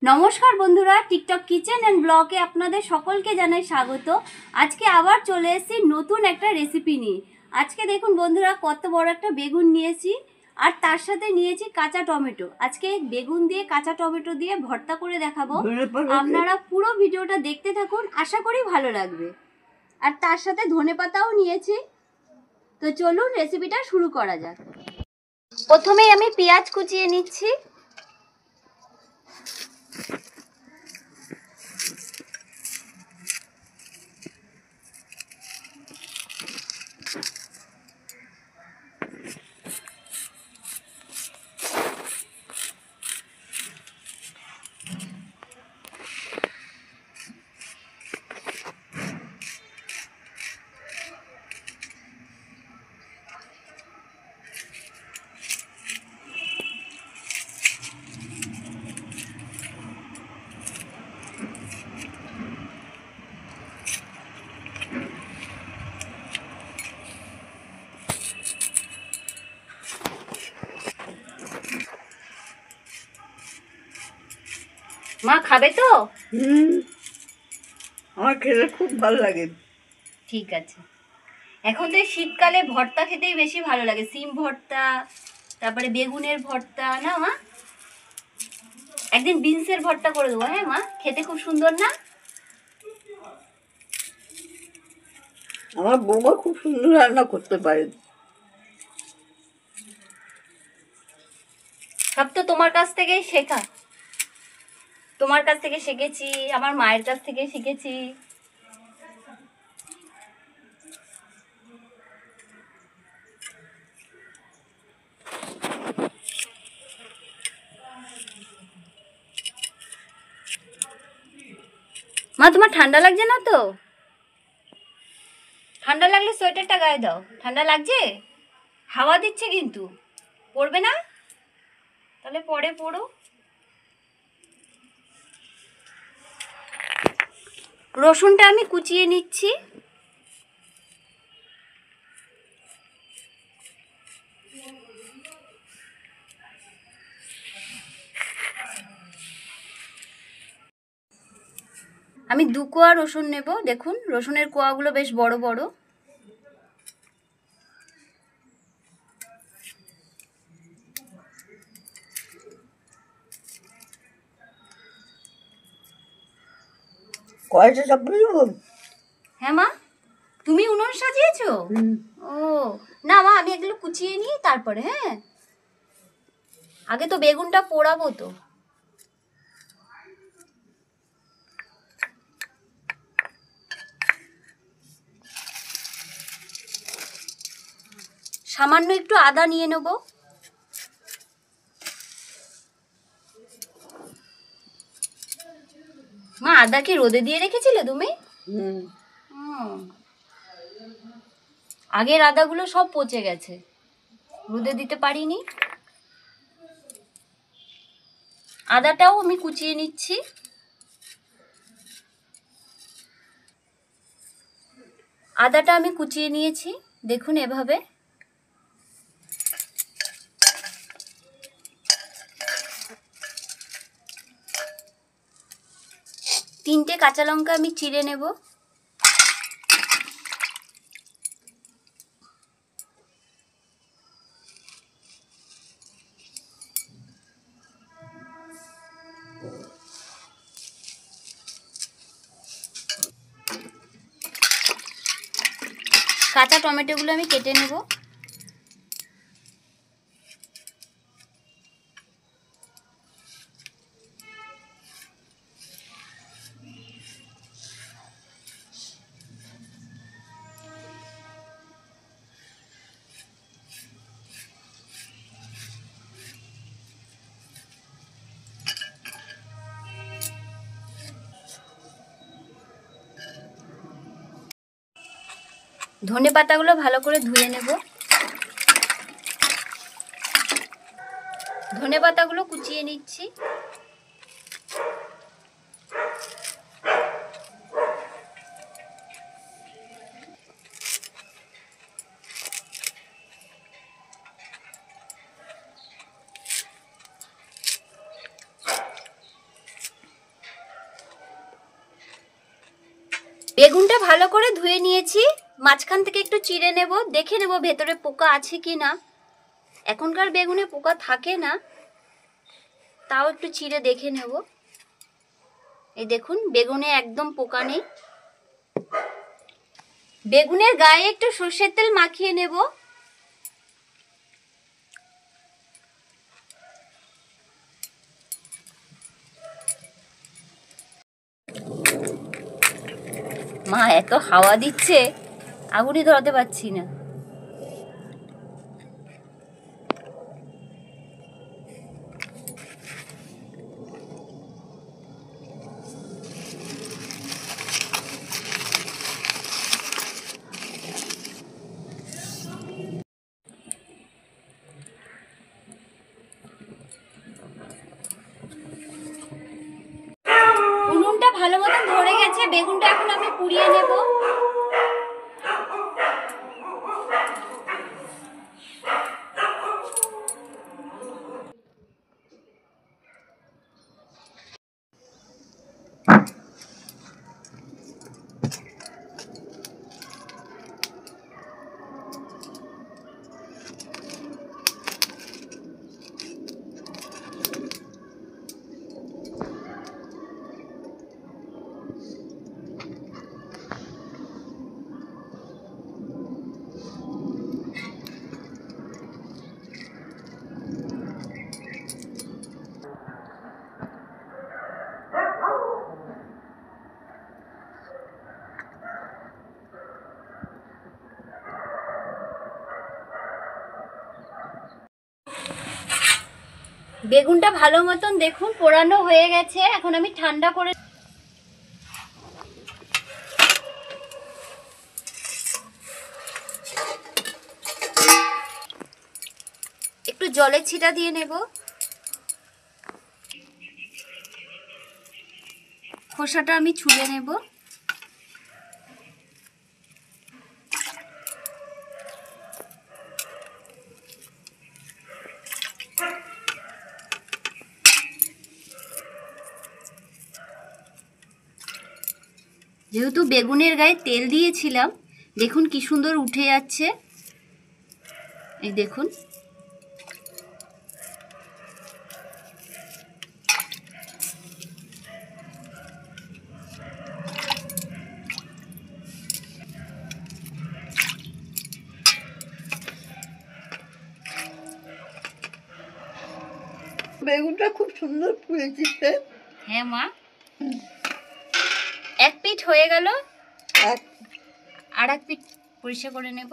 নমস্কার বন্ধুরা, TikTok kitchen and ব্লগে আপনাদের সকলকে জানাই স্বাগত। আজকে আবার চলে এসেছি নতুন একটা রেসিপি নিয়ে। আজকে দেখুন বন্ধুরা, কত বড় একটা বেগুন নিয়েছি আর তার সাথে নিয়েছি কাঁচা টমেটো। আজকে বেগুন দিয়ে কাঁচা টমেটো দিয়ে ভর্তা করে দেখাবো। আপনারা পুরো ভিডিওটা দেখতে থাকুন, আশা করি ভালো লাগবে। আর তার সাথে ধনেপাতাও নিয়েছি। তো চলুন রেসিপিটা শুরু করা যাক। প্রথমেই আমি পেঁয়াজ কুচিয়ে নিচ্ছি। মা খাবে তো? আমার খেতে খুব ভালো লাগে। ঠিক আছে। এখন তো শীতকালে ভর্তা খেতেই বেশি ভালো লাগে, সিম ভর্তা, তারপরে বেগুনের ভর্তা, না মা? একদিন বিনসের ভর্তা করে দেবো। হ্যাঁ মা, খেতে খুব সুন্দর না? আমার বৌমা খুব সুন্দর রান্না করতে পারে। সব তো তোমার কাছ থেকেই শেখা। তোমার কাছ থেকে শিখেছি, আমার মায়ের কাছ থেকে শিখেছি। মা, তোমার ঠান্ডা লাগছে না তো? ঠান্ডা লাগলে সোয়েটারটা গায়ে দাও। ঠান্ডা লাগছে? হাওয়া দিচ্ছে কিন্তু। পড়বে না? তাহলে পরে পড়ো। রসুনটা আমি কুচিয়ে নিচ্ছি। আমি 2 কোয়া রসুন নেব। দেখুন রসুনের কোয়াগুলো বেশ বড় বড়। কয়টা চাপড়ো? হ্যাঁ মা, তুমি উনুন সাজিয়েছো? ও না মা, আমি এগুলো কুচিয়ে নিই তারপরে। হ্যাঁ, আগে তো বেগুনটা পোড়াবো তো। সামান্য একটু আদা নিয়ে নেব। মা, আদা কি রোদে দিয়ে রেখেছিলে তুমি? আগের আদাগুলো সব পচে গেছে, রোদে দিতে পারিনি। আদাটাও আমি কুচিয়ে নিচ্ছি। আদাটা আমি কুচিয়ে নিয়েছি, দেখুন এভাবে। তিনটে কাঁচা লঙ্কা আমি চিড়ে নেব। কাঁচা টমেটোগুলো আমি কেটে নেব। ধনে পাতাগুলো ভালো করে ধুয়ে নেব। ধনে পাতাগুলো কুচিয়ে নিচ্ছি। বেগুনটা ভালো করে ধুয়ে নিয়েছি, মাঝখান থেকে একটু চিড়ে নেব, দেখে নেব ভেতরে পোকা আছে কি না। এখনকার বেগুনে পোকা থাকে না, তাও একটু চিড়ে দেখে নেব। এই দেখুন বেগুনে একদম পোকা নেই। বেগুনের গায়ে একটু সর্ষের তেল মাখিয়ে নেব। মা এত হাওয়া দিচ্ছে, আগুনই ধরাতে পারছি না। উনুনটা ভালো মতন ধরে গেছে, বেগুনটা এখন আমি পুড়িয়ে নেব। বেগুনটা ভালো মতন দেখুন পোড়ানো হয়ে গেছে, এখন আমি ঠান্ডা করে একটু জলের ছিটা দিয়ে নেব। খোসাটা আমি ছুলে নেব। যেহেতু বেগুনের গায়ে তেল দিয়েছিলাম, দেখুন কি সুন্দর উঠে যাচ্ছে। এই দেখুন বেগুনটা খুব সুন্দর ফুলেছে। হ্যাঁ মা, এক পিঠ হয়ে গেল, আর এক পিঠ পরিষ্কার করে নেব।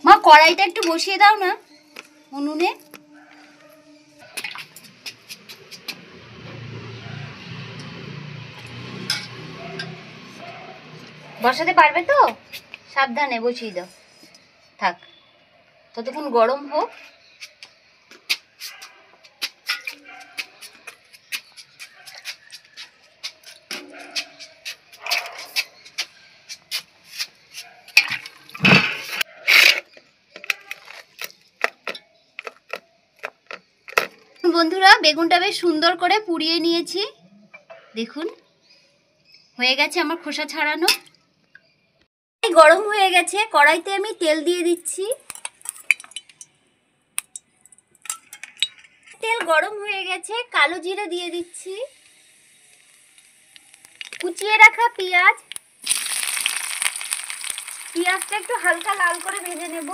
মা কড়াইটা একটু বসিয়ে দাও না উনুনে। বসাতে পারবে তো? সাবধানে বসিয়ে দাও, থাক ততক্ষণ গরম হোক। বন্ধুরা বেগুনটা বেশ সুন্দর করে পুড়িয়ে নিয়েছি, দেখুন হয়ে গেছে আমার খোসা ছাড়ানো। গরম হয়ে গেছে, কড়াইতে আমি তেল দিয়ে দিচ্ছি। তেল গরম হয়ে গেছে, কালো জিরে দিয়ে দিচ্ছি, কুচিয়ে রাখা পেঁয়াজ। পেঁয়াজটা একটু হালকা লাল করে ভেজে নেব।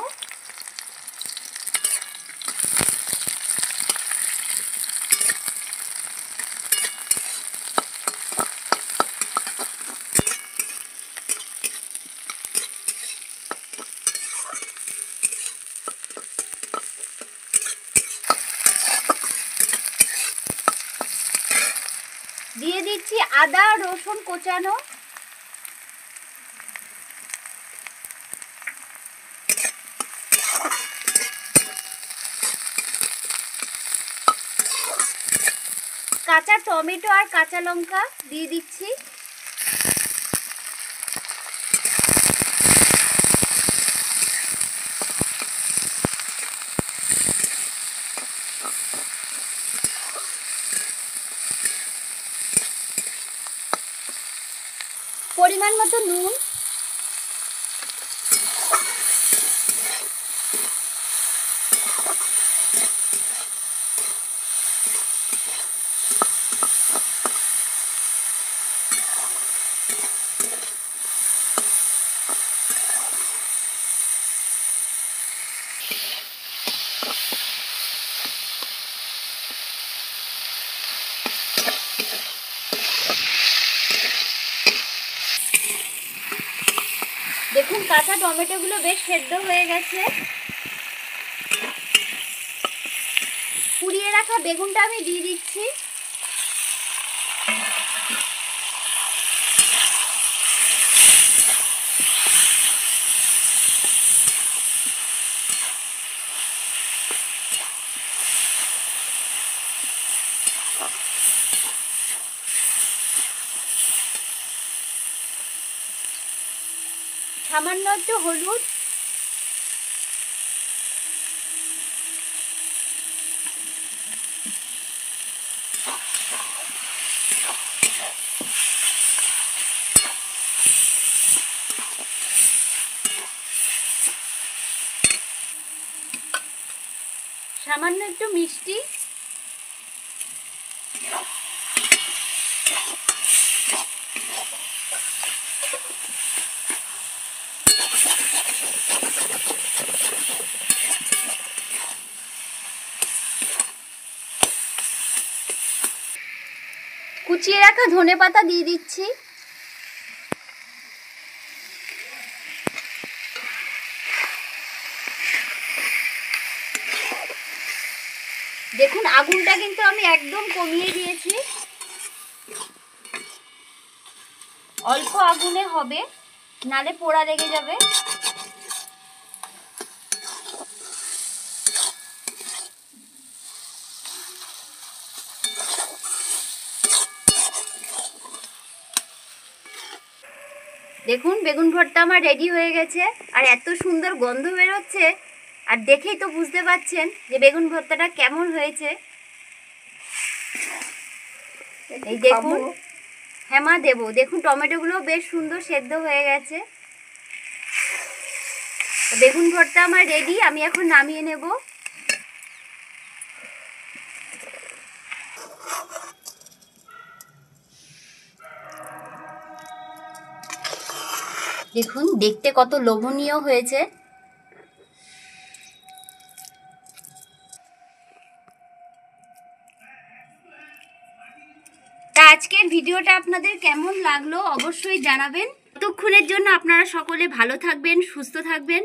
দিয়ে দিচ্ছি আদা রসুন কোচানো, কাঁচা টমেটো আর কাঁচা লঙ্কা দিয়ে দিচ্ছি। নুন, দেখুন কাঁচা টমেটোগুলো বেশ সেদ্ধ হয়ে গেছে। পুড়িয়ে রাখা বেগুনটা আমি দিয়ে দিচ্ছি। সামান্য একটু হলুদ, সামান্য একটু মিষ্টি, কুচিয়ে রাখা ধনেপাতা দিয়ে দিচ্ছি। দেখুন আগুনটা কিন্তু আমি একদম কমিয়ে দিয়েছি, অল্প আগুনে হবে, নালে পোড়া লেগে যাবে। দেখুন বেগুন ভর্তা আমার রেডি হয়ে গেছে, আর এত সুন্দর গন্ধ বেরোচ্ছে, আর দেখেই তো বুঝতে পারছেন যে বেগুন ভর্তাটা কেমন হয়েছে। এই দেখুন, হ্যাঁ মা দেবো। দেখুন টমেটোগুলো বেশ সুন্দর সেদ্ধ হয়ে গেছে। বেগুন ভর্তা আমার রেডি, আমি এখন নামিয়ে নেব। দেখুন দেখতে কত লোভনীয় হয়েছে। তা আজকের ভিডিওটা আপনাদের কেমন লাগলো অবশ্যই জানাবেন। ততক্ষণের জন্য আপনারা সকলে ভালো থাকবেন, সুস্থ থাকবেন।